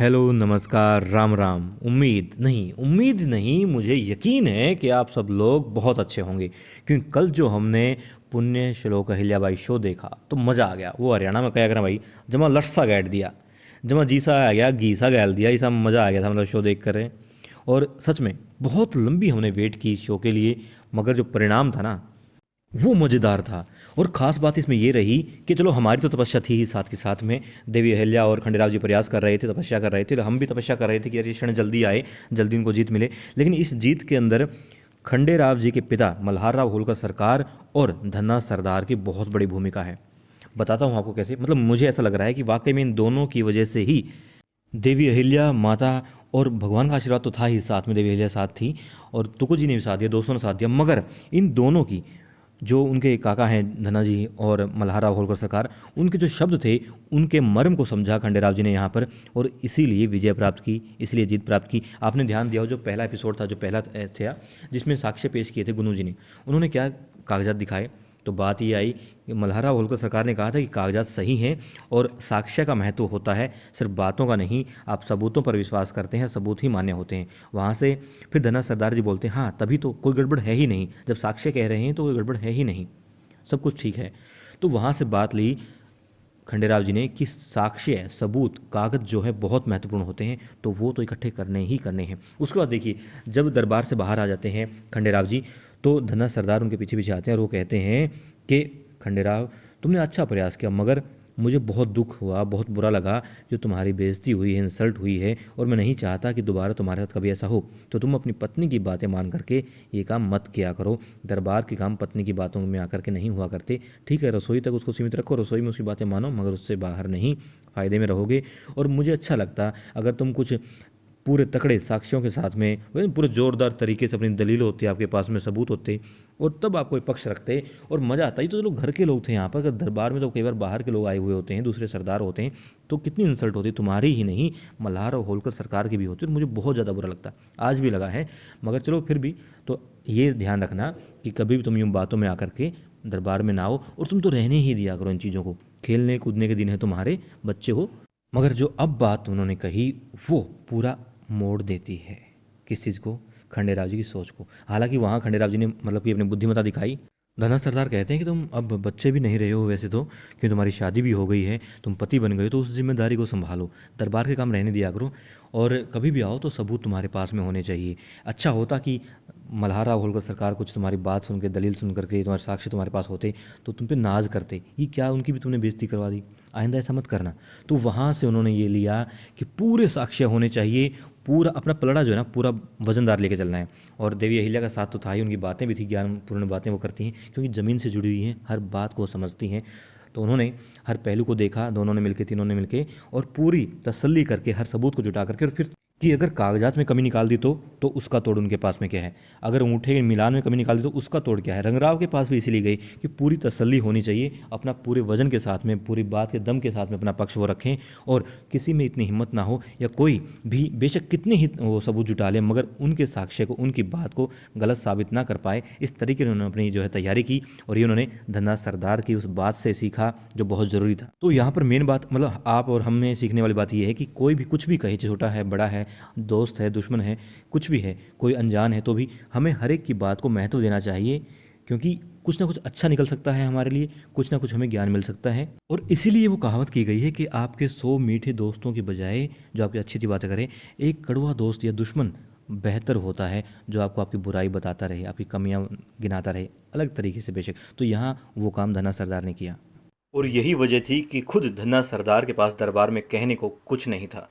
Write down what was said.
Hello, नमस्कार, राम राम। उम्मीद नहीं, मुझे यकीन है कि आप सब लोग बहुत अच्छे होंगे, क्योंकि कल जो हमने पुण्य श्लोक अहिल्याबाई शो देखा तो मज़ा आ गया। वो हरियाणा में कहा करें भाई, जमा लट्सा गैट दिया, जमा जीसा आ गया, गीसा गैल दिया, ऐसा मज़ा आ गया था मतलब शो देख कर। और सच में बहुत लंबी हमने वेट की इस शो के लिए, मगर जो परिणाम था ना वो मज़ेदार था। और ख़ास बात इसमें ये रही कि चलो हमारी तो तपस्या थी ही, साथ के साथ में देवी अहिल्या और खंडेराव जी प्रयास कर रहे थे, तपस्या कर रहे थे, तो हम भी तपस्या कर रहे थे कि यार ये क्षण जल्दी आए, जल्दी उनको जीत मिले। लेकिन इस जीत के अंदर खंडेराव जी के पिता मल्हार राव होलकर सरकार और धन्ना सरदार की बहुत बड़ी भूमिका है। बताता हूँ आपको कैसे। मतलब मुझे ऐसा लग रहा है कि वाकई में इन दोनों की वजह से ही देवी अहिल्या माता और भगवान का आशीर्वाद तो था ही, साथ में देवी अहिल्या साथ थी और तुको जी ने भी साथ दिया, दोस्तों ने साथ दिया, मगर इन दोनों की जो उनके काका हैं धन्ना जी और मल्हार राव होलकर सरकार, उनके जो शब्द थे उनके मर्म को समझा खंडेराव जी ने यहाँ पर, और इसीलिए विजय प्राप्त की, इसलिए जीत प्राप्त की। आपने ध्यान दिया हो जो पहला एपिसोड था, जो पहला था जिसमें साक्ष्य पेश किए थे गुनू जी ने, उन्होंने क्या कागजात दिखाए, तो बात ये आई कि मल्हार राव होलकर सरकार ने कहा था कि कागजात सही हैं और साक्ष्य का महत्व होता है, सिर्फ बातों का नहीं। आप सबूतों पर विश्वास करते हैं, सबूत ही मान्य होते हैं। वहाँ से फिर धना सरदार जी बोलते हैं हाँ तभी तो कोई गड़बड़ है ही नहीं, जब साक्ष्य कह रहे हैं तो कोई गड़बड़ है ही नहीं, सब कुछ ठीक है। तो वहाँ से बात ली खंडेराव जी ने कि साक्ष्य सबूत कागज जो है बहुत महत्वपूर्ण होते हैं, तो वो तो इकट्ठे करने ही करने हैं। उसके बाद देखिए जब दरबार से बाहर आ जाते हैं खंडेराव जी, तो धना सरदार उनके पीछे पीछे आते हैं और वो कहते हैं कि खंडेराव तुमने अच्छा प्रयास किया, मगर मुझे बहुत दुख हुआ, बहुत बुरा लगा जो तुम्हारी बेइज्जती हुई है, इंसल्ट हुई है, और मैं नहीं चाहता कि दोबारा तुम्हारे साथ कभी ऐसा हो। तो तुम अपनी पत्नी की बातें मान करके ये काम मत किया करो। दरबार के काम पत्नी की बातों में आकर के नहीं हुआ करते। ठीक है, रसोई तक उसको सीमित रखो, रसोई में उसकी बातें मानो, मगर उससे बाहर नहीं, फ़ायदे में रहोगे। और मुझे अच्छा लगता अगर तुम कुछ पूरे तकड़े साक्ष्यों के साथ में पूरे ज़ोरदार तरीके से अपनी दलील होती, आपके पास में सबूत होते, और तब आप कोई पक्ष रखते और मज़ा आता। ये तो लोग घर के लोग थे यहाँ पर, अगर दरबार में तो कई बार बाहर के लोग आए हुए होते हैं, दूसरे सरदार होते हैं, तो कितनी इंसल्ट होती, तुम्हारी ही नहीं मल्हार और होलकर सरकार की भी होती, और मुझे बहुत ज़्यादा बुरा लगता, आज भी लगा है। मगर चलो फिर भी तो ये ध्यान रखना कि कभी भी तुम यूँ बातों में आकर के दरबार में ना आओ, और तुम तो रहने ही दिया करो इन चीज़ों को, खेलने कूदने के दिन है तुम्हारे, बच्चे हो। मगर जो अब बात उन्होंने कही वो पूरा मोड़ देती है किस चीज़ को, खंडेराव जी की सोच को। हालांकि वहाँ खंडेराव जी ने मतलब कि अपनी बुद्धिमत्ता दिखाई। धना सरदार कहते हैं कि तुम अब बच्चे भी नहीं रहे हो वैसे तो, क्योंकि तुम्हारी शादी भी हो गई है, तुम पति बन गए हो, तो उस जिम्मेदारी को संभालो, दरबार के काम रहने दिया करो, और कभी भी आओ तो सबूत तुम्हारे पास में होने चाहिए। अच्छा होता कि मल्हार राव होलकर सरकार कुछ तुम्हारी बात सुन के, दलील सुन करके, तुम्हारे साक्ष्य तुम्हारे पास होते तो तुम पे नाज करते। ये क्या, उनकी भी तुमने बेइज्जती करवा दी, आइंदा ऐसा मत करना। तो वहाँ से उन्होंने ये लिया कि पूरे साक्ष्य होने चाहिए, पूरा अपना पलड़ा जो है ना पूरा वजनदार लेके चलना है। और देवी अहिल्या का साथ तो था ही, उनकी बातें भी थी, ज्ञानपूर्ण बातें वो करती हैं, क्योंकि ज़मीन से जुड़ी हुई हैं, हर बात को समझती हैं। तो उन्होंने हर पहलू को देखा, दोनों ने मिलकर, तीनों ने मिलकर, और पूरी तसल्ली करके, हर सबूत को जुटा करके, और फिर कि अगर कागजात में कमी निकाल दी तो उसका तोड़ उनके पास में क्या है, अगर अंगूठे मिलान में कमी निकाल दी तो उसका तोड़ क्या है। रंगराव के पास भी इसीलिए गई कि पूरी तसल्ली होनी चाहिए, अपना पूरे वजन के साथ में, पूरी बात के दम के साथ में अपना पक्ष वो रखें, और किसी में इतनी हिम्मत ना हो, या कोई भी बेशक कितने ही वो सबूत जुटा ले, मगर उनके साक्ष्य को, उनकी बात को गलत साबित ना कर पाए। इस तरीके से उन्होंने अपनी जो है तैयारी की, और ये उन्होंने धन्ना सरदार की उस बात से सीखा जो बहुत ज़रूरी था। तो यहाँ पर मेन बात मतलब आप और हमें सीखने वाली बात ये है कि कोई भी कुछ भी कहे, छोटा है बड़ा है, दोस्त है दुश्मन है, कुछ भी है, कोई अनजान है, तो भी हमें हर एक की बात को महत्व देना चाहिए, क्योंकि कुछ ना कुछ अच्छा निकल सकता है हमारे लिए, कुछ ना कुछ हमें ज्ञान मिल सकता है। और इसीलिए वो कहावत की गई है कि आपके 100 मीठे दोस्तों की बजाय जो आपकी अच्छी अच्छी बातें करें, एक कड़वा दोस्त या दुश्मन बेहतर होता है, जो आपको आपकी बुराई बताता रहे, आपकी कमियां गिनाता रहे, अलग तरीके से बेशक। तो यहाँ वो काम धना सरदार ने किया, और यही वजह थी कि खुद धन्ना सरदार के पास दरबार में कहने को कुछ नहीं था।